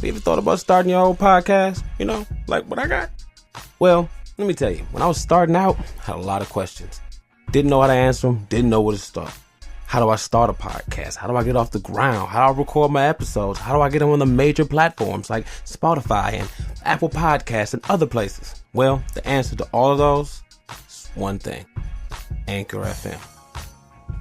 You ever thought about starting your own podcast? You know, like what I got? Well, let me tell you, when I was starting out, I had a lot of questions. Didn't know how to answer them, didn't know where to start. How do I start a podcast? How do I get off the ground? How do I record my episodes? How do I get them on the major platforms like Spotify and Apple Podcasts and other places? Well, the answer to all of those is one thing: Anchor FM.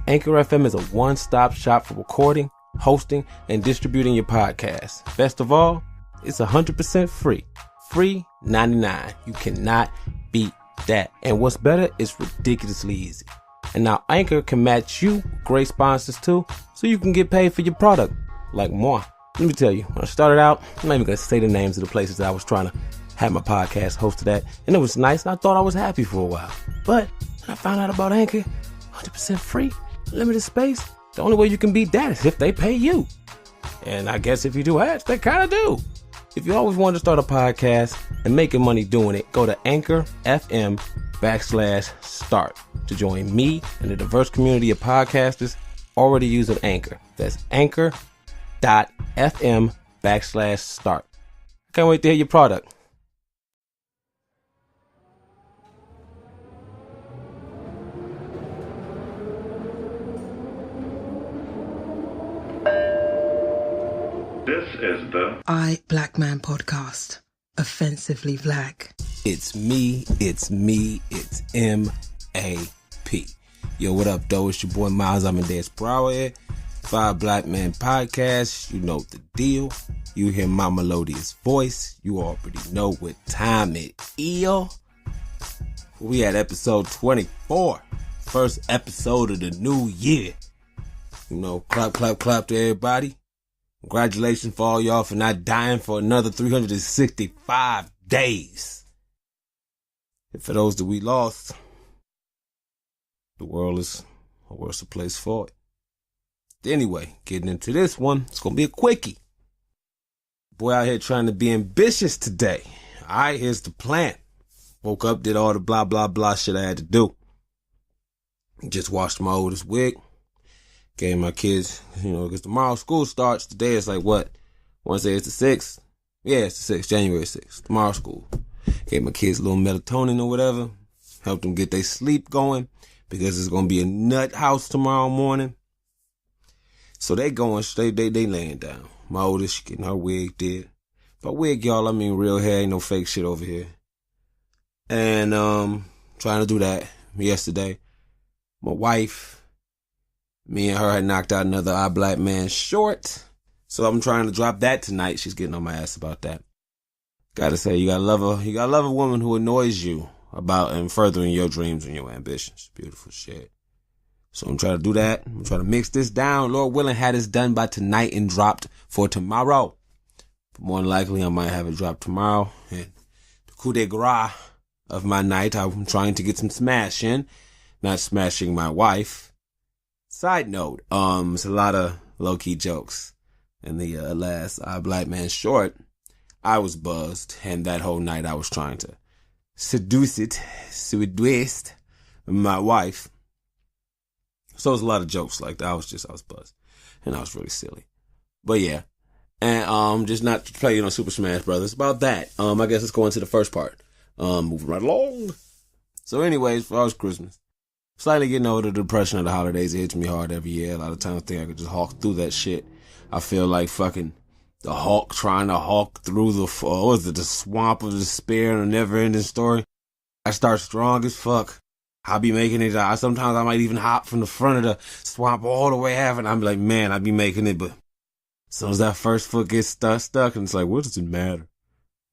Anchor FM is a one-stop shop for recording, hosting, and distributing your podcast. Best of all, it's 100% free. Free 99. You cannot beat that. And what's better, it's ridiculously easy. And now Anchor can match you with great sponsors too, so you can get paid for your product, like moi. Let me tell you, when I started out, I'm not even going to say the names of the places that I was trying to have my podcast hosted at, and it was nice, and I thought I was happy for a while. But when I found out about Anchor, 100% free, limited space, the only way you can beat that is if they pay you. And I guess if you do ads, they kind of do. If you always wanted to start a podcast and making money doing it, go to Anchor FM /start to join me and the diverse community of podcasters already using Anchor. That's anchor.fm /start. I can't wait to hear your product. This is the Black Man podcast. Offensively black. It's me, it's M.A.P. Yo, what up, though? It's your boy Miles. I'm in Des Broward. 5 Black Man Podcast. You know the deal. You hear my melodious voice. You already know what time it is. We at episode 24. First episode of the new year. You know, clap, clap, clap to everybody. Congratulations for all y'all for not dying for another 365 days. And for those that we lost, the world is a worse place for it. Anyway, getting into this one, it's going to be a quickie. Boy out here trying to be ambitious today. All right, here's the plan. Woke up, did all the blah, blah, blah shit I had to do. Just washed my oldest wig. Gave my kids, because tomorrow school starts. Today it's like what? Wednesday it's the 6th. Yeah, it's the 6th, January 6th. Tomorrow school. Gave my kids a little melatonin or whatever. Helped them get their sleep going because it's going to be a nut house tomorrow morning. So they going straight, they laying down. My oldest, she getting her wig did. By wig, y'all, I mean real hair, ain't no fake shit over here. And trying to do that yesterday. My wife, me and her had knocked out another Black Man short. So I'm trying to drop that tonight. She's getting on my ass about that. Gotta say, you gotta love a woman who annoys you about and furthering your dreams and your ambitions. Beautiful shit. So I'm trying to do that. I'm trying to mix this down. Lord willing, had this done by tonight and dropped for tomorrow. But more than likely, I might have it dropped tomorrow. And the coup de grace of my night, I'm trying to get some smashing. Not smashing my wife. Side note, it's a lot of low-key jokes. In the last Black Man short, I was buzzed, and that whole night I was trying to seduce my wife. So it was a lot of jokes like that. I was buzzed, and I was really silly. But yeah, and just not to play, Super Smash Brothers. About that, I guess let's go into the first part. Moving right along. So anyways, for us Christmas. Slightly getting over the depression of the holidays. It hits me hard every year. A lot of times I think I could just hawk through that shit. I feel like fucking the hawk trying to hawk through the swamp of despair and a never-ending story. I start strong as fuck. I'll be making it. Sometimes I might even hop from the front of the swamp all the way half, and I'm like, man, I'll be making it. But as soon as that first foot gets stuck, and it's like, what does it matter?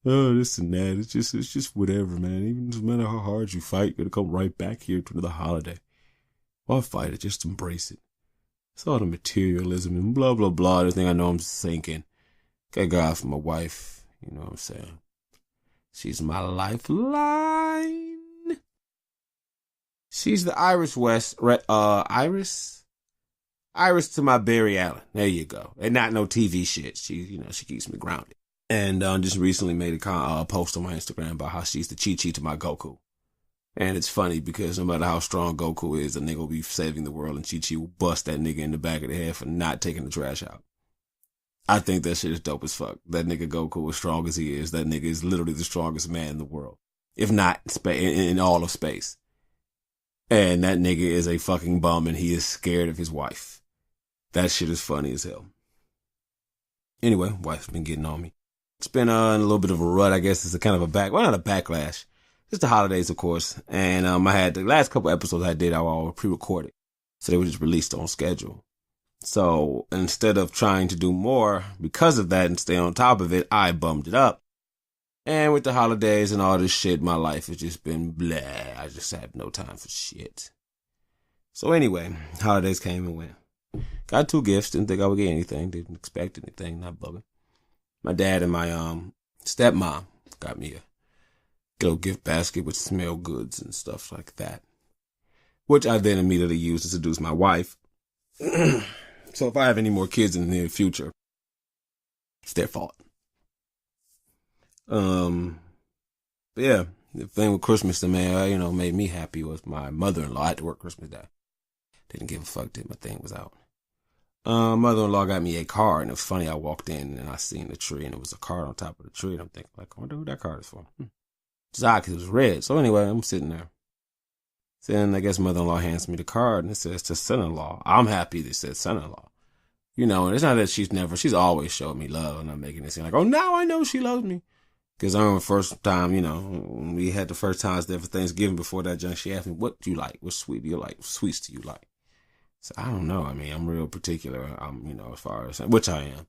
Oh, this and that. It's just whatever, man. Even no matter how hard you fight, you're gonna come right back here to another holiday. Why fight it? Just embrace it. It's all the materialism and blah, blah, blah. Everything I know I'm sinking. Thank God for my wife. You know what I'm saying? She's my lifeline. She's the Iris to my Barry Allen. There you go. And not no TV shit. She keeps me grounded. And just recently made a post on my Instagram about how she's the Chi-Chi to my Goku. And it's funny because no matter how strong Goku is, a nigga will be saving the world and Chi-Chi will bust that nigga in the back of the head for not taking the trash out. I think that shit is dope as fuck. That nigga Goku, as strong as he is, that nigga is literally the strongest man in the world. If not in all of space. And that nigga is a fucking bum and he is scared of his wife. That shit is funny as hell. Anyway, wife's been getting on me. It's been a little bit of a rut, I guess. It's a kind of not a backlash. Just the holidays, of course. And I had the last couple episodes I did, I all pre-recorded. So they were just released on schedule. So instead of trying to do more because of that and stay on top of it, I bummed it up. And with the holidays and all this shit, my life has just been blah. I just have no time for shit. So anyway, holidays came and went. Got 2 gifts. Didn't think I would get anything. Didn't expect anything. Not bugging. My dad and my stepmom got me a little gift basket with smell goods and stuff like that, which I then immediately used to seduce my wife. So if I have any more kids in the near future, it's their fault. But yeah, the thing with Christmas that made me happy was my mother-in-law. I had to work Christmas Day. Didn't give a fuck till my thing was out. Mother-in-law got me a card, and it was funny. I walked in and I seen the tree, and it was a card on top of the tree. And I'm thinking, like, I wonder who that card is for. It's odd because it was red. So anyway, I'm sitting there. Then I guess mother-in-law hands me the card, and it says to son-in-law. I'm happy that it says son-in-law. And it's not that she's always showed me love. I'm not making it seem like, oh, now I know she loves me. Because I remember the first time, when we had the first times there for Thanksgiving before that junk, she asked me, what do you like? What sweet do you like? What sweets do you like? So I don't know. I mean, I'm real particular. As far as, which I am.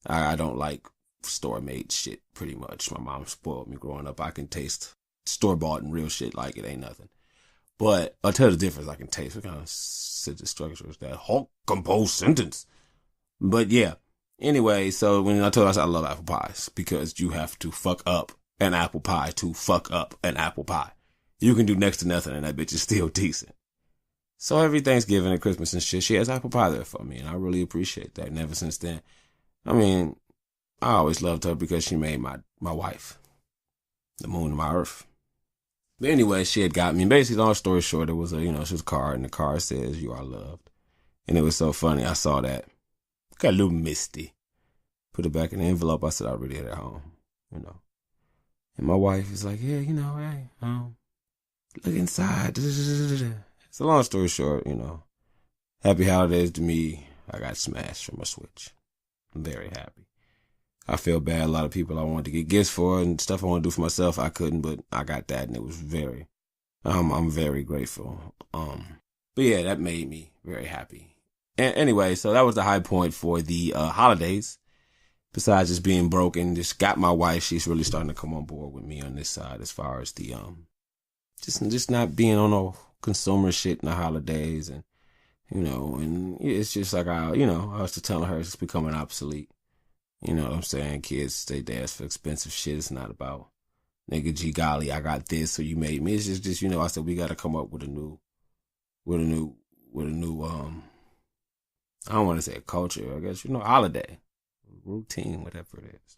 I don't like store-made shit pretty much. My mom spoiled me growing up. I can taste store-bought and real shit like it ain't nothing. But I'll tell the difference. I can taste. What kind of sentence structure is that? Hulk composed sentence. But yeah. Anyway, so when I told her, I said I love apple pies because you have to fuck up an apple pie to fuck up an apple pie. You can do next to nothing and that bitch is still decent. So every Thanksgiving and Christmas and shit, she has apple pie there for me, and I really appreciate that. And ever since then, I always loved her because she made my wife, the moon and my earth. But anyway, she had got me. Basically, long story short, it was she was a card, and the card says, "You are loved." And it was so funny. I saw that. Got a little misty. Put it back in the envelope. I said, I already had it at home, And my wife is like, yeah, hey, look inside. So long story short, happy holidays to me. I got smashed from a Switch. I'm very happy. I feel bad. A lot of people I wanted to get gifts for and stuff I want to do for myself, I couldn't, but I got that, and it was I'm very grateful. But yeah, that made me very happy. And anyway, so that was the high point for the holidays. Besides just being broken, just got my wife. She's really starting to come on board with me on this side as far as the just not being on no consumer shit in the holidays, and and it's just like I was just telling her it's becoming obsolete. You know what I'm saying? Kids, they ask for expensive shit. It's not about nigga gee golly, I got this, so you made me. It's just I said we got to come up with a new I don't want to say a culture, I guess, holiday, routine, whatever it is.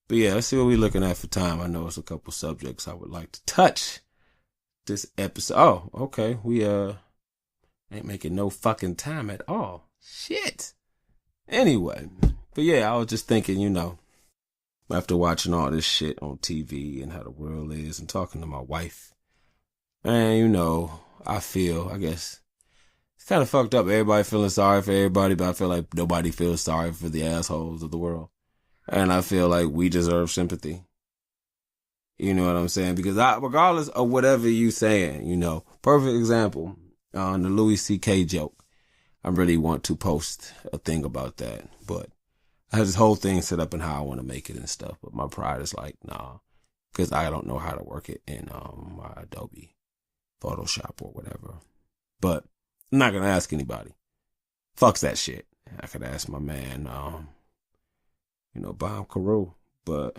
But yeah, let's see what we're looking at for time. I know it's a couple subjects I would like to touch this episode. Oh, okay. We ain't making no fucking time at all. Shit. Anyway, but yeah, I was just thinking, after watching all this shit on TV and how the world is and talking to my wife, and I guess, it's kind of fucked up. Everybody feeling sorry for everybody, but I feel like nobody feels sorry for the assholes of the world. And I feel like we deserve sympathy. You know what I'm saying? Because regardless of whatever you saying, perfect example on the Louis C.K. joke. I really want to post a thing about that, but I have this whole thing set up and how I want to make it and stuff. But my pride is like, nah, because I don't know how to work it in my Adobe Photoshop or whatever. But I'm not going to ask anybody. Fucks that shit. I could ask my man, Bob Carew, but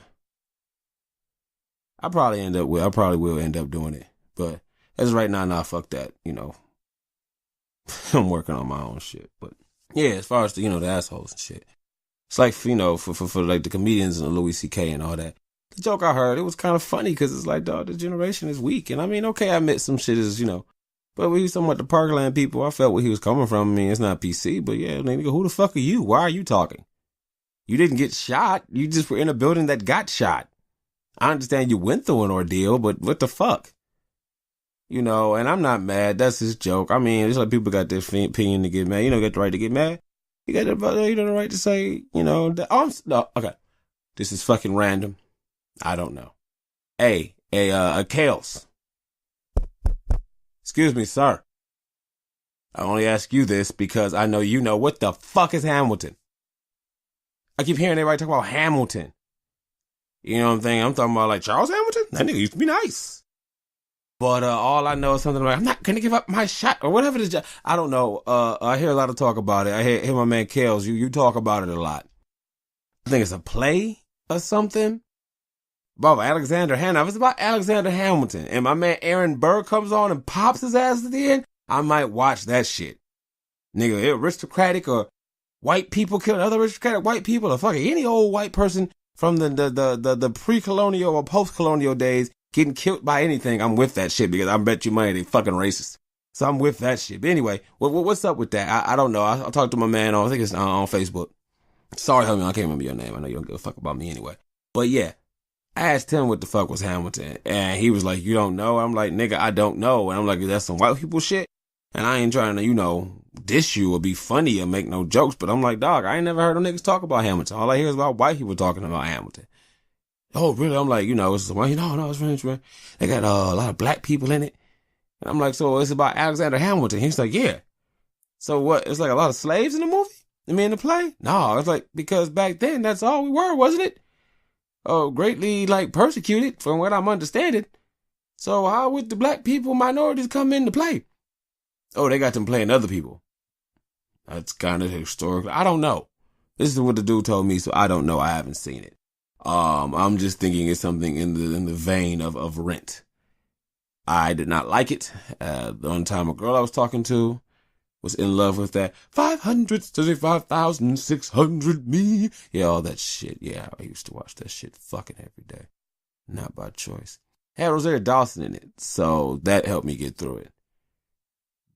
I probably will end up doing it. But as of right now, nah, fuck that, I'm working on my own shit. But yeah, as far as the assholes and shit. It's like, for like the comedians and the Louis C.K. and all that. The joke I heard, it was kind of funny because it's like, dog, the generation is weak. And okay, I admit some shit is, but when he was talking about the Parkland people, I felt where he was coming from. It's not PC, but yeah, nigga, who the fuck are you? Why are you talking? You didn't get shot. You just were in a building that got shot. I understand you went through an ordeal, but what the fuck? You know, and I'm not mad. That's his joke. I mean, it's like people got their opinion to get mad. You don't get the right to get mad. You got the right to say, you know, no, okay. This is fucking random. I don't know. Hey, Kales. Excuse me, sir. I only ask you this because I know you know what the fuck is Hamilton. I keep hearing everybody talk about Hamilton. You know what I'm saying? I'm talking about like Charles Hamilton. That nigga used to be nice. But all I know is something like, I'm not going to give up my shot or whatever it is. I don't know. I hear a lot of talk about it. I hear my man Kales, you talk about it a lot. I think it's a play or something. About Alexander Hamilton. If it's about Alexander Hamilton and my man Aaron Burr comes on and pops his ass at the end, I might watch that shit. Nigga, aristocratic or white people killing other aristocratic white people or fucking any old white person from the pre-colonial or post-colonial days getting killed by anything, I'm with that shit because I bet you money they fucking racist. So I'm with that shit. But anyway, what's up with that? I don't know. I talked to my man I think it's on Facebook. Sorry, homie, I can't remember your name. I know you don't give a fuck about me anyway. But yeah, I asked him what the fuck was Hamilton. And he was like, you don't know? I'm like, nigga, I don't know. And I'm like, that's some white people shit. And I ain't trying to, you know, diss you or be funny or make no jokes. But I'm like, dog, I ain't never heard no niggas talk about Hamilton. All I hear is about white people talking about Hamilton. Oh, really? I'm like, you know, it's no, it's French. They got a lot of black people in it. And I'm like, so it's about Alexander Hamilton. He's like, yeah. So what? It's like a lot of slaves in the movie? I mean, in the play? No, it's like, because back then, that's all we were, wasn't it? Oh, greatly, like, persecuted, from what I'm understanding. So how would the black people, minorities come into play? Oh, they got them playing other people. That's kind of historical. I don't know. This is what the dude told me, so I don't know. I haven't seen it. I'm just thinking it's something in the vein of Rent. I did not like it. The one time a girl I was talking to was in love with that 535,600 me. Yeah, all that shit. Yeah, I used to watch that shit fucking every day. Not by choice. Had Rosario Dawson in it, so that helped me get through it.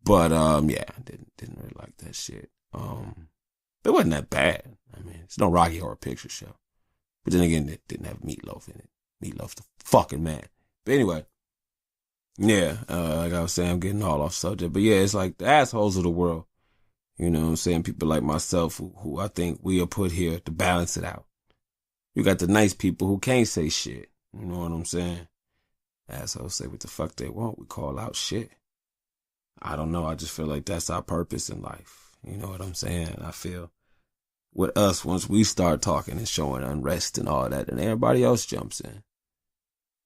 But yeah, I didn't really like that shit. It wasn't that bad. I mean, it's no Rocky Horror Picture Show. But then again, it didn't have Meatloaf in it. Meatloaf's the fucking man. But anyway, yeah, like I was saying, I'm getting all off subject. But yeah, it's like the assholes of the world. You know what I'm saying? People like myself who I think we are put here to balance it out. You got the nice people who can't say shit. You know what I'm saying? Assholes say what the fuck they want. We call out shit. I don't know. I just feel like that's our purpose in life. You know what I'm saying? I feel with us, once we start talking and showing unrest and all that, and everybody else jumps in.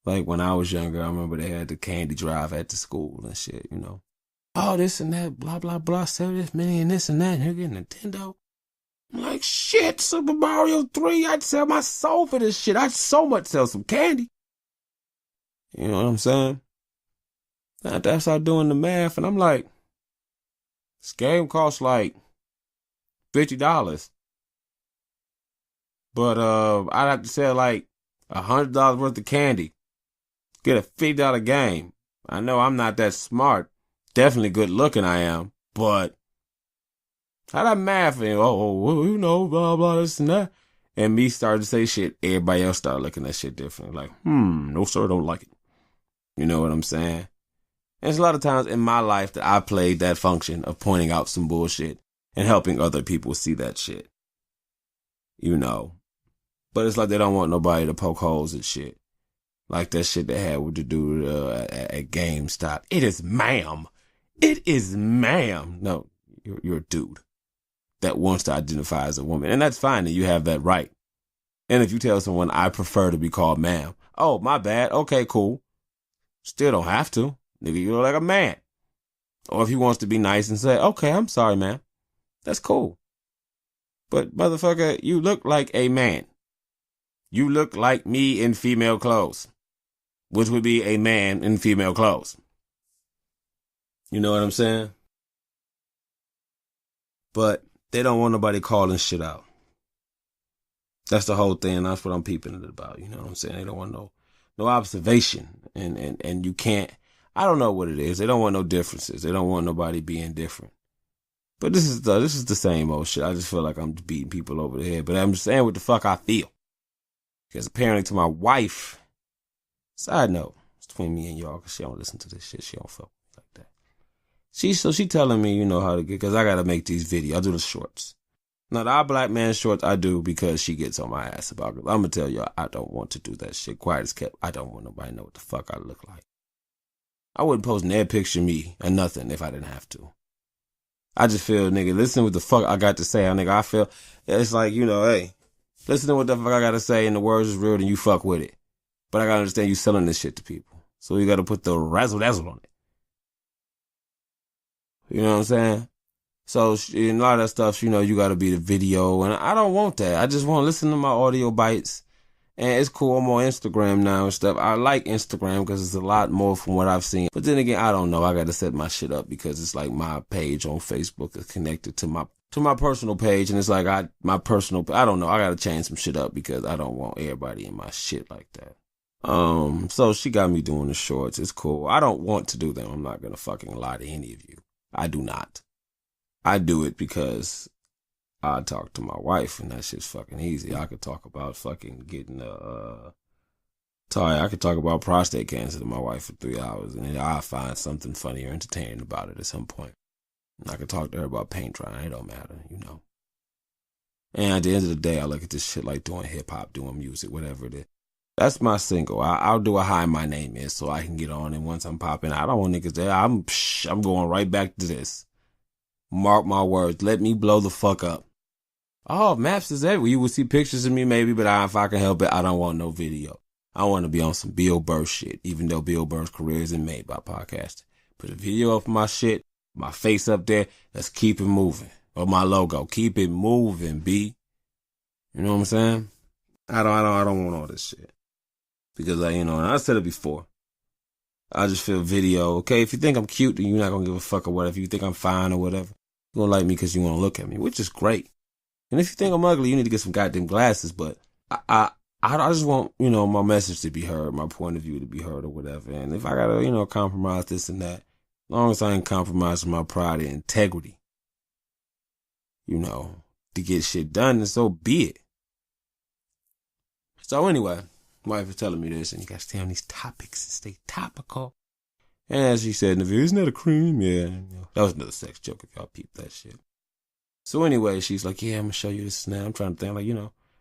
Like when I was younger, I remember they had the candy drive at the school and shit, you know. Oh, this and that, blah, blah, blah, sell this many and this and that, and you're getting Nintendo. I'm like, shit, Super Mario 3, I'd sell my soul for this shit. I'd so much sell some candy. You know what I'm saying? I start doing the math, and I'm like, this game costs like $50. But I'd have to sell like $100 worth of candy. Get a $50 game. I know I'm not that smart. Definitely good looking I am. But how that math and you know, blah, blah, this and that. And me started to say shit. Everybody else started looking at shit differently. Like, no sir, don't like it. You know what I'm saying? And there's a lot of times in my life that I played that function of pointing out some bullshit and helping other people see that shit. You know. But it's like they don't want nobody to poke holes and shit. Like that shit they had with the dude at GameStop. It is ma'am. It is ma'am. No, you're a dude that wants to identify as a woman. And that's fine, and you have that right. And if you tell someone, I prefer to be called ma'am. Oh, my bad. Okay, cool. Still don't have to. Nigga, you look like a man. Or if he wants to be nice and say, okay, I'm sorry, ma'am. That's cool. But motherfucker, you look like a man. You look like me in female clothes, which would be a man in female clothes. You know what I'm saying? But they don't want nobody calling shit out. That's the whole thing. That's what I'm peeping it about. You know what I'm saying? They don't want no observation. And you can't, I don't know what it is. They don't want no differences. They don't want nobody being different. But this is the same old shit. I just feel like I'm beating people over the head. But I'm just saying what the fuck I feel. Because apparently to my wife, side note, it's between me and y'all, because she don't listen to this shit. She don't fuck like that. She telling me, you know, how to get, because I got to make these videos. I do the shorts. Now, the Our Black Man shorts I do because she gets on my ass about it. I'm going to tell y'all, I don't want to do that shit. Quiet as kept. I don't want nobody to know what the fuck I look like. I wouldn't post that picture of me or nothing if I didn't have to. I just feel, nigga, listen what the fuck I got to say. Nigga, I feel, it's like, you know, hey, listen to what the fuck I got to say and the words is real and you fuck with it. But I got to understand you selling this shit to people. So you got to put the razzle-dazzle on it. You know what I'm saying? So, in a lot of that stuff, you know, you got to be the video. And I don't want that. I just want to listen to my audio bites. And it's cool. I'm on Instagram now and stuff. I like Instagram because it's a lot more from what I've seen. But then again, I don't know. I got to set my shit up because it's like my page on Facebook is connected to my personal page. And it's like I don't know. I got to change some shit up because I don't want everybody in my shit like that. So she got me doing the shorts. It's cool. I don't want to do them. I'm not going to fucking lie to any of you. I do not. I do it because I talk to my wife and that shit's fucking easy. I could talk about fucking getting I could talk about prostate cancer to my wife for 3 hours and I'll find something funny or entertaining about it at some point. And I could talk to her about paint drying. It don't matter, you know. And at the end of the day, I look at this shit like doing hip hop, doing music, whatever it is. That's my single. I'll do a Hi My Name Is so I can get on. And once I'm popping, I don't want niggas there. I'm going right back to this. Mark my words. Let me blow the fuck up. Oh, maps is everywhere. You will see pictures of me maybe, but if I can help it, I don't want no video. I want to be on some Bill Burr shit, even though Bill Burr's career isn't made by podcasting. Put a video up of my shit, my face up there. Let's keep it moving. Or my logo. Keep it moving, B. You know what I'm saying? I don't want all this shit. Because, and I said it before. I just feel video. Okay, if you think I'm cute, then you're not going to give a fuck or whatever. If you think I'm fine or whatever, you're going to like me because you want to look at me, which is great. And if you think I'm ugly, you need to get some goddamn glasses. But I just want, my message to be heard, my point of view to be heard or whatever. And if I got to, compromise this and that, as long as I ain't compromising my pride and integrity, to get shit done, and so be it. So anyway, my wife was telling me this, and you got to stay on these topics and stay topical. And as she said in the video, isn't that a cream? Yeah. That was another sex joke if y'all peeped that shit. So anyway, she's like, yeah, I'm going to show you this now. I'm trying to think,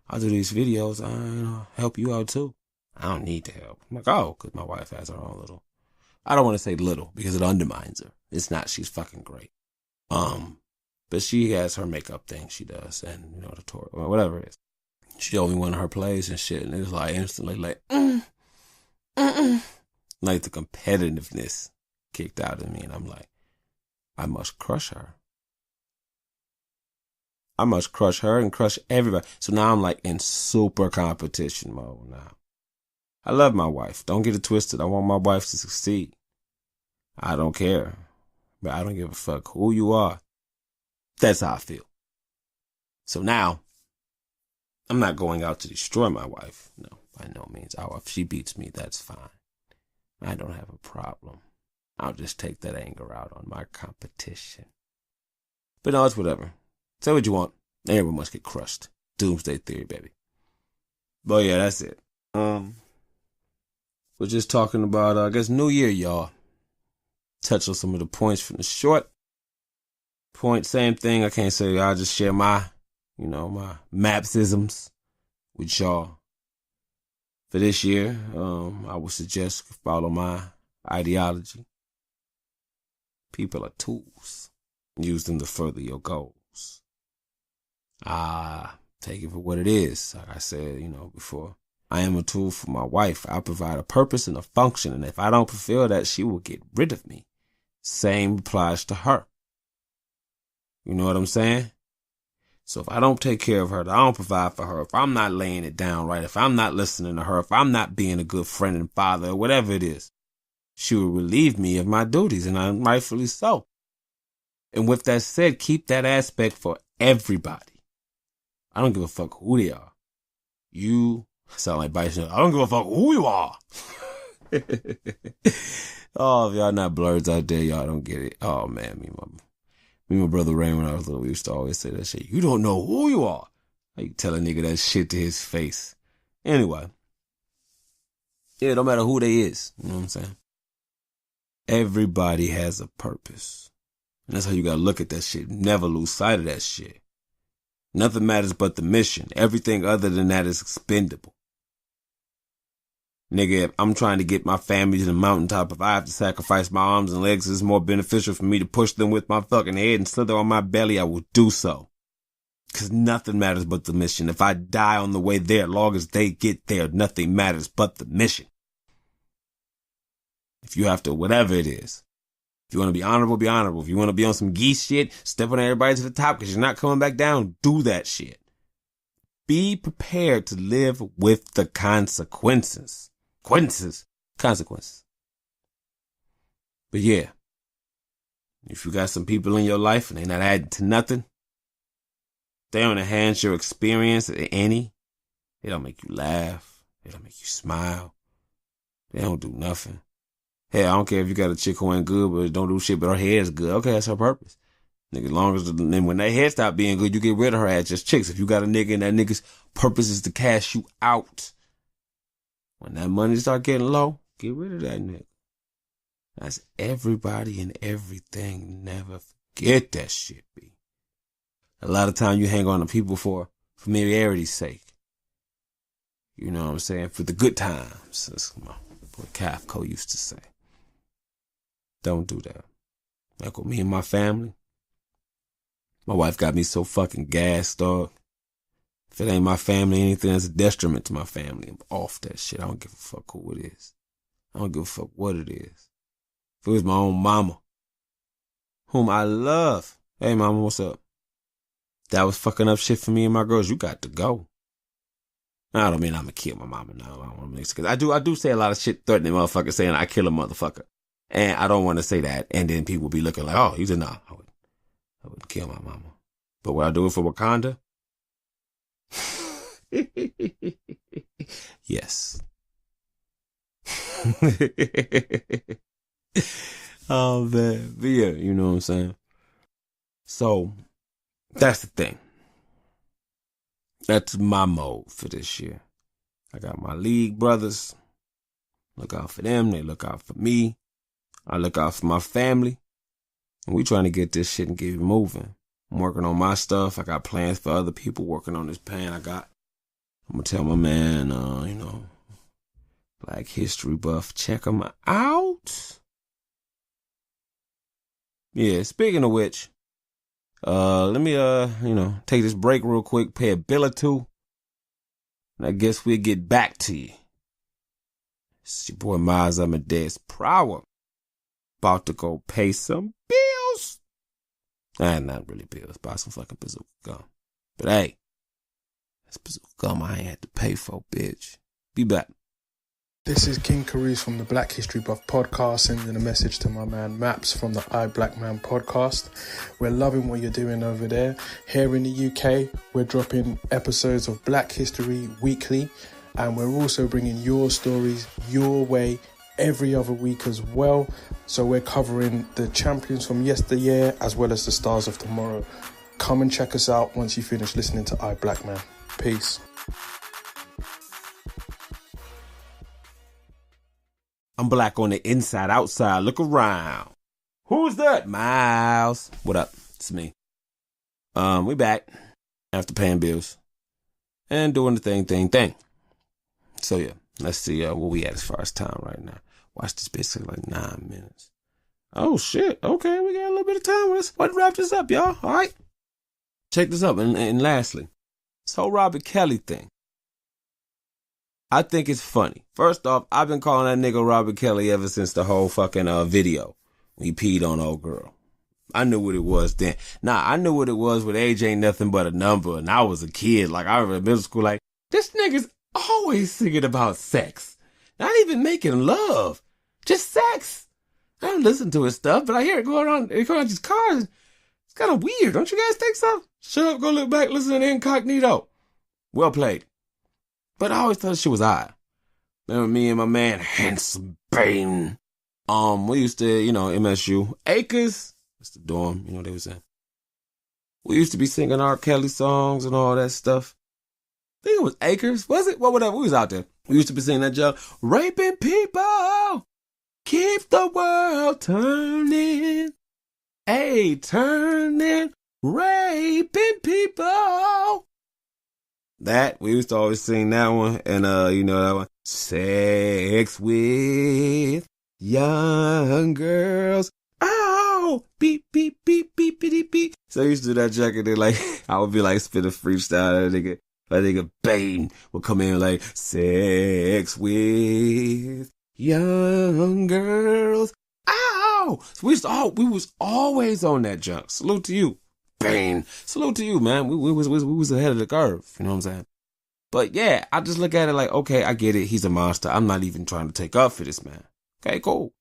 I'll do these videos. I'll help you out too. I don't need to help. I'm like, oh, because my wife has her own little. I don't want to say little because it undermines her. It's not. She's fucking great. But she has her makeup thing she does and, the tutorial, or whatever it is. She showed me one of her plays and shit, and it was like instantly like, like the competitiveness kicked out of me, and I'm like, I must crush her. I must crush her and crush everybody. So now I'm like in super competition mode now. I love my wife. Don't get it twisted. I want my wife to succeed. I don't care. But I don't give a fuck who you are. That's how I feel. So now, I'm not going out to destroy my wife. No, by no means. If she beats me, that's fine. I don't have a problem. I'll just take that anger out on my competition. But no, it's whatever. Say what you want. Everyone must get crushed. Doomsday theory, baby. But yeah, that's it. We're just talking about, I guess, New Year, y'all. Touch on some of the points from the short. Point, same thing. I can't say I'll just share my, my mapsisms with y'all. For this year, I would suggest follow my ideology. People are tools. Use them to further your goals. Take it for what it is. Like I said, before. I am a tool for my wife. I provide a purpose and a function. And if I don't fulfill that, she will get rid of me. Same applies to her. You know what I'm saying? So if I don't take care of her, if I don't provide for her, if I'm not laying it down right, if I'm not listening to her, if I'm not being a good friend and father or whatever it is, she will relieve me of my duties, and I'm rightfully so. And with that said, keep that aspect for everybody. I don't give a fuck who they are. You sound like Bison. I don't give a fuck who you are. Oh, if y'all not blurs out there, y'all don't get it. Oh, man, Me and my brother Ray, when I was little, we used to always say that shit. You don't know who you are. How you tell a nigga that shit to his face? Anyway. Yeah, no matter who they is. You know what I'm saying? Everybody has a purpose. And that's how you gotta look at that shit. Never lose sight of that shit. Nothing matters but the mission. Everything other than that is expendable. Nigga, if I'm trying to get my family to the mountaintop, if I have to sacrifice my arms and legs, it's more beneficial for me to push them with my fucking head and slither on my belly, I will do so. Because nothing matters but the mission. If I die on the way there, as long as they get there, nothing matters but the mission. If you have to, whatever it is. If you want to be honorable, be honorable. If you want to be on some geese shit, step on everybody to the top because you're not coming back down, do that shit. Be prepared to live with the consequences. Consequences. But yeah, if you got some people in your life and they not adding to nothing, they don't enhance your experience any. They don't make you laugh. They don't make you smile. They don't do nothing. Hey, I don't care if you got a chick who ain't good, but don't do shit, but her head's good. Okay, that's her purpose. Nigga, as long as then when that head stop being good, you get rid of her ass just chicks. If you got a nigga and that nigga's purpose is to cash you out, when that money start getting low, get rid of that nigga. That's everybody and everything. Never forget that shit, B. A lot of time you hang on to people for familiarity's sake. You know what I'm saying? For the good times. That's what my boy Kafko used to say. Don't do that. Like with me and my family. My wife got me so fucking gassed, dog. If it ain't my family, anything that's a detriment to my family, I'm off that shit. I don't give a fuck who it is. I don't give a fuck what it is. If it was my own mama, whom I love. Hey, mama, what's up? That was fucking up shit for me and my girls. You got to go. I don't mean I'm gonna kill my mama now. I don't want to mix it. Cause I do say a lot of shit threatening motherfuckers saying I kill a motherfucker. And I don't want to say that. And then people be looking like, oh, he's a nah. I wouldn't kill my mama. But would I do it for Wakanda? Yes. Oh man. But yeah, you know what I'm saying? So that's the thing. That's my mode for this year. I got my league brothers. Look out for them. They look out for me. I look out for my family. And we trying to get this shit and get it moving. I'm working on my stuff. I got plans for other people working on this plan I'm going to tell my man, Black History Buff, check him out. Yeah, speaking of which, let me, take this break real quick, pay a bill or two. And I guess we'll get back to you. It's your boy Miles Amadeus Prower. About to go pay some bills. Not really bills. Buy some fucking bazooka gum. But hey, that's bazooka gum I ain't had to pay for, bitch. Be back. This is King Careez from the Black History Buff podcast, sending a message to my man Maps from the I Black Man podcast. We're loving what you're doing over there. Here in the UK, we're dropping episodes of Black History weekly, and we're also bringing your stories your way every other week as well. So we're covering the champions from yesteryear as well as the stars of tomorrow. Come and check us out once you finish listening to I Black Man. Peace. I'm black on the inside, outside. Look around. Who's that? Miles. What up? It's me. We back after paying bills and doing the thing. So yeah, let's see where we at as far as time right now. Watch this bitch like 9 minutes. Oh shit. Okay, we got a little bit of time. Let's wrap this up, y'all. All right. Check this up. And lastly, this whole Robert Kelly thing. I think it's funny. First off, I've been calling that nigga Robert Kelly ever since the whole fucking video. When he peed on old girl. I knew what it was then. I knew what it was with age ain't nothing but a number. And I was a kid. Like, I remember in middle school, like, this nigga's always singing about sex. Not even making love. Just sex. I don't listen to his stuff, but I hear it going on these cars. It's kind of weird. Don't you guys think so? Shut up, go look back, listen to Incognito. Well played. But I always thought shit was odd. Remember me and my man, Handsome Bane. We used to, MSU. Acres. That's the dorm, they was in. We used to be singing R. Kelly songs and all that stuff. I think it was Acres, was it? Well, whatever, we was out there. We used to be singing that joke. Raping people, keep the world turning. Hey, turning, raping people. That, we used to always sing that one. And, that one. Sex with young girls. Oh, beep, beep, beep, beep, beep, beep. So I used to do that joke, and then, like, I would be like, spit a freestyle. That nigga Bane would come in like, sex with young girls. Ow! So we was always on that junk. Salute to you, Bane. Salute to you, man. We was ahead of the curve. You know what I'm saying? But yeah, I just look at it like, okay, I get it. He's a monster. I'm not even trying to take up for this man. Okay, cool.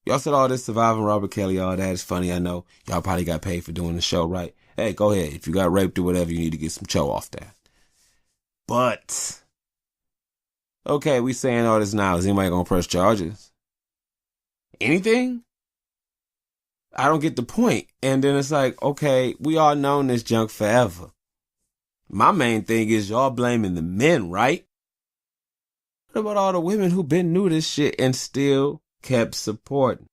Y'all said all this surviving Robert Kelly, all that is funny. I know y'all probably got paid for doing the show, right? Hey, go ahead. If you got raped or whatever, you need to get some show off that. But, okay, we saying all this now. Is anybody gonna press charges? Anything? I don't get the point. And then it's like, okay, we all known this junk forever. My main thing is y'all blaming the men, right? What about all the women who been knew this shit and still kept supporting?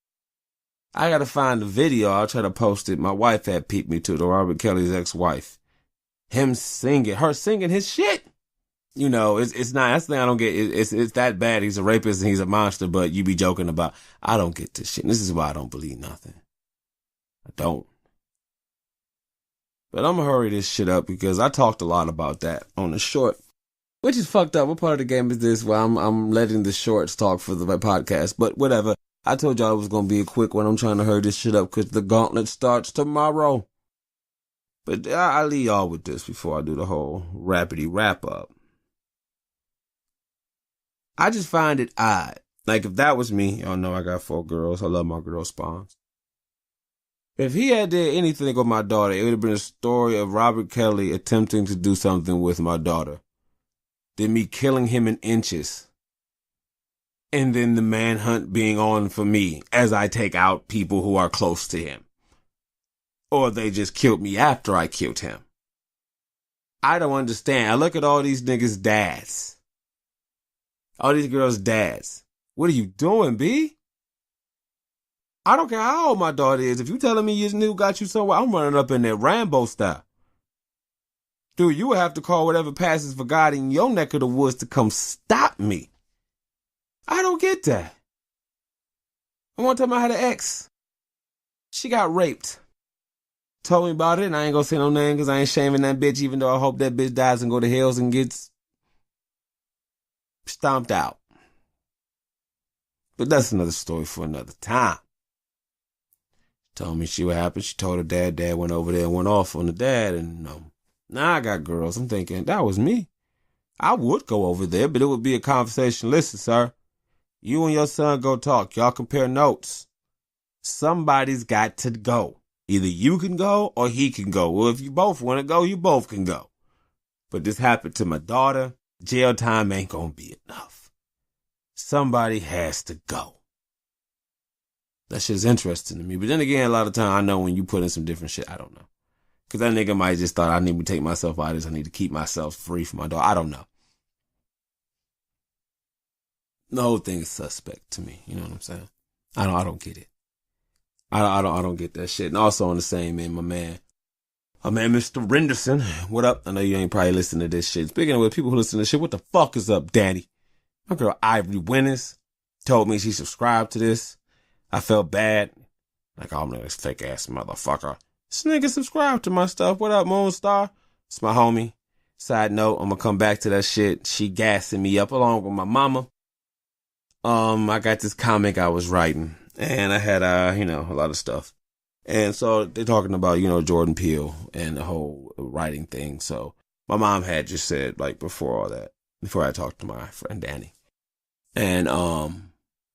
I gotta find the video. I'll try to post it. My wife had peeped me to the Robert Kelly's ex-wife. Her singing his shit. You know, it's not, that's the thing I don't get. It's that bad. He's a rapist and he's a monster, but you be joking about, I don't get this shit. And this is why I don't believe nothing. I don't. But I'm gonna hurry this shit up because I talked a lot about that on the short, which is fucked up. What part of the game is this? Well, I'm letting the shorts talk for the podcast, but whatever. I told y'all it was gonna be a quick one. I'm trying to hurry this shit up because the gauntlet starts tomorrow. But I'll leave y'all with this before I do the whole rapidy wrap up. I just find it odd. Like, if that was me, y'all know I got 4 girls. I love my girl spawns. If he had did anything with my daughter, it would have been a story of Robert Kelly attempting to do something with my daughter. Then me killing him in inches. And then the manhunt being on for me as I take out people who are close to him. Or they just killed me after I killed him. I don't understand. I look at all these niggas' dads. All these girls' dads. What are you doing, B? I don't care how old my daughter is. If you telling me your new got you somewhere, I'm running up in that Rambo style. Dude, you would have to call whatever passes for God in your neck of the woods to come stop me. I don't get that. And one time I had an ex. She got raped. Told me about it, and I ain't gonna say no name because I ain't shaming that bitch, even though I hope that bitch dies and go to hells and gets stomped out. But that's another story for another time. Told me what happened. She told her dad. Dad went over there and went off on the dad. And now I got girls. I'm thinking, that was me. I would go over there, but it would be a conversation. Listen, sir, you and your son go talk. Y'all compare notes. Somebody's got to go. Either you can go or he can go. Well, if you both want to go, you both can go. But this happened to my daughter. Jail time ain't going to be enough. Somebody has to go. That shit's interesting to me. But then again, a lot of time I know when you put in some different shit, I don't know. Because that nigga might just thought I need to take myself out of this. I need to keep myself free from my daughter. I don't know. The whole thing is suspect to me. You know what I'm saying? I don't get it. I don't get that shit. And also on the same end, my man, Mr. Renderson. What up? I know you ain't probably listening to this shit. Speaking of with people who listen to this shit, what the fuck is up, Daddy? My girl Ivory Winners told me she subscribed to this. I felt bad. Like, oh, man, this fake ass motherfucker. This nigga subscribed to my stuff. What up, Moonstar? It's my homie. Side note, I'm gonna come back to that shit. She gassing me up along with my mama. I got this comic I was writing. And I had, a lot of stuff. And so they're talking about, Jordan Peele and the whole writing thing. So my mom had just said, like, before I talked to my friend Danny. And,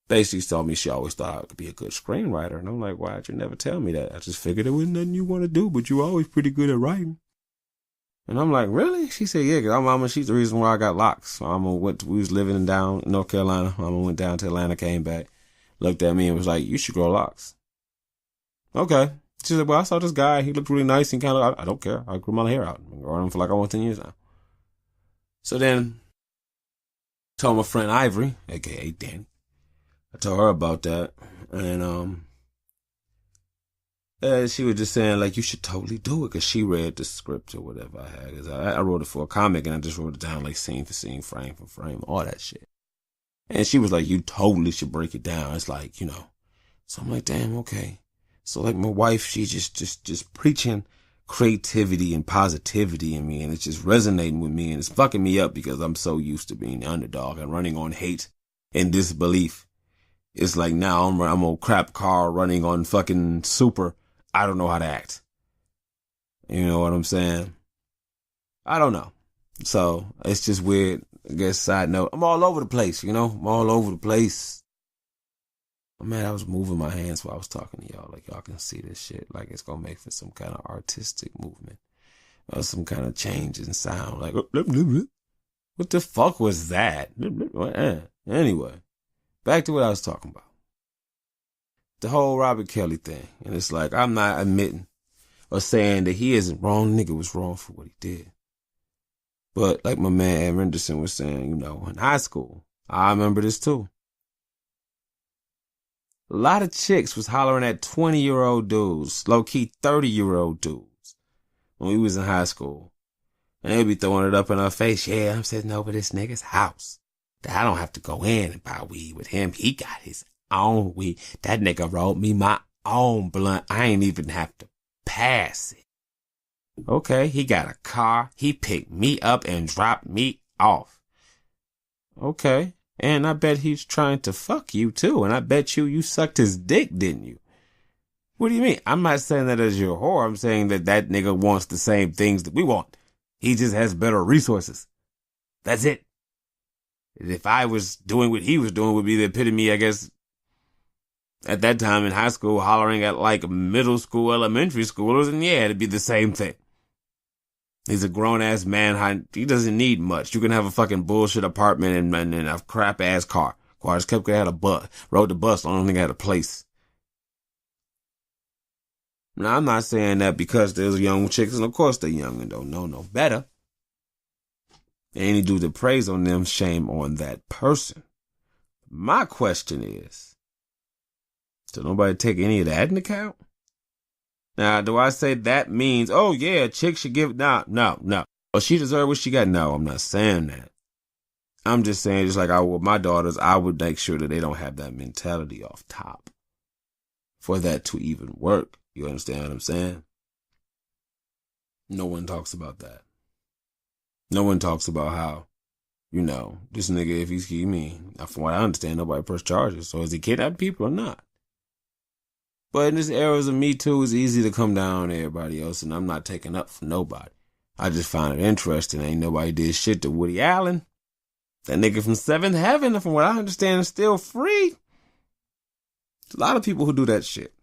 basically told me she always thought I could be a good screenwriter. And I'm like, why'd you never tell me that? I just figured there wasn't nothing you want to do, but you were always pretty good at writing. And I'm like, really? She said, yeah, because our mama, she's the reason why I got locks. We was living down in North Carolina. Mama went down to Atlanta, came back, looked at me and was like, you should grow locks. Okay. She said, well, I saw this guy. He looked really nice and kind of, I don't care. I grew my hair out. I've been growing them for like almost 10 years now. So then, told my friend Ivory, a.k.a. Danny. I told her about that. And she was just saying, like, you should totally do it. Because she read the script or whatever I had. Because I wrote it for a comic and I just wrote it down like scene for scene, frame for frame, all that shit. And she was like, you totally should break it down. It's like, you know. So I'm like, damn, okay. So like my wife, she just preaching creativity and positivity in me. And it's just resonating with me. And it's fucking me up because I'm so used to being the underdog and running on hate and disbelief. It's like now I'm a crap car running on fucking super. I don't know how to act. You know what I'm saying? I don't know. So it's just weird. I guess side note, I'm all over the place, you know? I'm all over the place. Man, I was moving my hands while I was talking to y'all. Like, y'all can see this shit. Like, it's going to make for some kind of artistic movement. Or some kind of change in sound. Like, what the fuck was that? Anyway, back to what I was talking about. The whole Robert Kelly thing. And it's like, I'm not admitting or saying that he isn't wrong. Nigga was wrong for what he did. But like my man Ed Renderson was saying, you know, in high school, I remember this too. A lot of chicks was hollering at 20-year-old dudes, low-key 30-year-old dudes, when we was in high school. And they'd be throwing it up in our face. Yeah, I'm sitting over this nigga's house. That I don't have to go in and buy weed with him. He got his own weed. That nigga rolled me my own blunt. I ain't even have to pass it. Okay, he got a car. He picked me up and dropped me off. Okay. And I bet he's trying to fuck you too. And I bet you sucked his dick, didn't you? What do you mean? I'm not saying that as your whore. I'm saying that nigga wants the same things that we want. He just has better resources. That's it. If I was doing what he was doing, would be the epitome, I guess, at that time in high school, hollering at like middle school, elementary schoolers. And yeah, it'd be the same thing. He's a grown-ass man. He doesn't need much. You can have a fucking bullshit apartment and a crap-ass car. Quarters Kepka had a bus. Rode the bus. I don't think I had a place. Now, I'm not saying that because there's young chicks, and of course they're young and don't know no better. Any dude that preys on them, shame on that person. My question is, did nobody take any of that into account? Now, do I say that means, oh yeah, a chick should give, no. Well, she deserves what she got. No, I'm not saying that. I'm just saying, just like I would my daughters, I would make sure that they don't have that mentality off top for that to even work. You understand what I'm saying? No one talks about that. No one talks about how, you know, this nigga, if he's, from what I understand, nobody pressed charges. So is he kidnapping people or not? But in this era of Me Too, it's easy to come down on everybody else, and I'm not taking up for nobody. I just find it interesting. Ain't nobody did shit to Woody Allen. That nigga from Seventh Heaven, from what I understand, is still free. There's a lot of people who do that shit.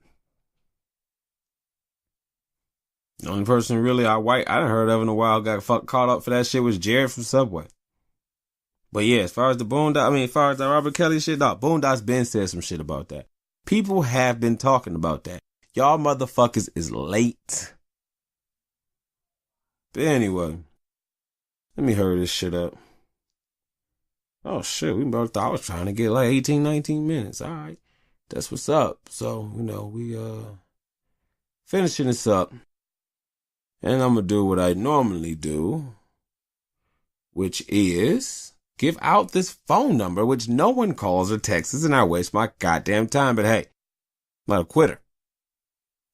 The only person really I done heard of in a while got caught up for that shit was Jared from Subway. But yeah, as far as as far as the Robert Kelly shit, Boondocks Ben said some shit about that. People have been talking about that. Y'all motherfuckers is late. But anyway, let me hurry this shit up. Oh shit, I was trying to get like 18, 19 minutes. All right, that's what's up. So, you know, we finishing this up. And I'm going to do what I normally do, which is give out this phone number, which no one calls or texts, and I waste my goddamn time. But hey, I'm not a quitter.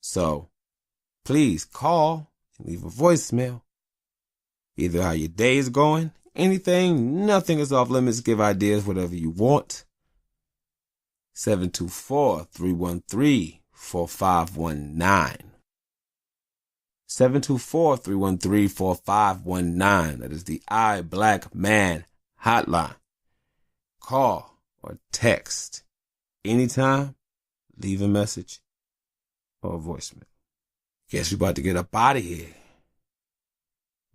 So please call and leave a voicemail. Either how your day is going, anything, nothing is off limits. Give ideas, whatever you want. 724-313-4519. 724-313-4519. That is the Black Man hotline. Call or text anytime. Leave a message or a voicemail. Guess we about to get up out of here.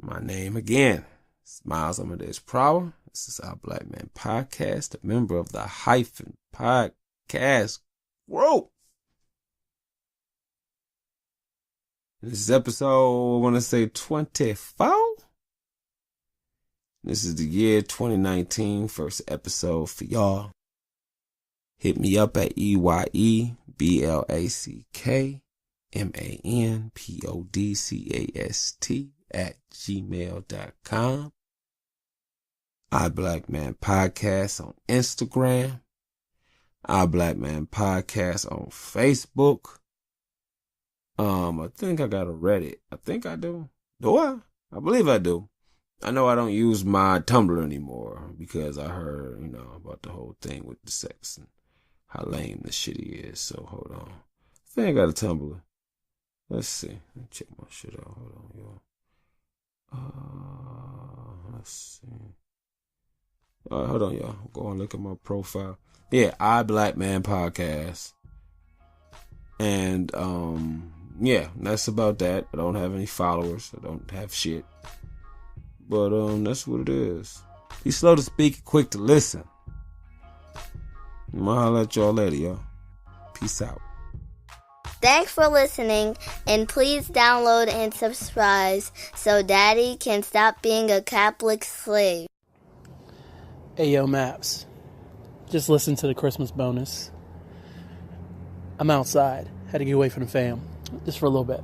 My name again is Miles Amadeus Prower. This is our Black Man Podcast, a member of the Hyphen Podcast Group. This is episode, I want to say 24. This is the year 2019, first episode for y'all. Hit me up at EYEBlackmanpodcast@gmail.com. iBlackman Podcast on Instagram. iBlackman Podcast on Facebook. I think I got a Reddit. I think I do. Do I? I believe I do. I know I don't use my Tumblr anymore because I heard, about the whole thing with the sex and how lame the shitty is. So hold on. I think I got a Tumblr. Let's see. Let me check my shit out. Hold on, y'all. Let's see. All right, hold on, y'all. Go and look at my profile. Yeah, iBlackman Podcast. And, yeah, that's about that. I don't have any followers. I don't have shit. But, that's what it is. Be slow to speak, quick to listen. I'm gonna holler at y'all later, y'all. Peace out. Thanks for listening, and please download and subscribe so Daddy can stop being a Catholic slave. Hey, yo, Maps. Just listen to the Christmas bonus. I'm outside. Had to get away from the fam. Just for a little bit.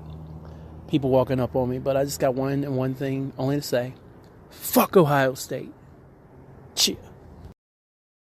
People walking up on me, but I just got one thing only to say. Fuck Ohio State. Cheer.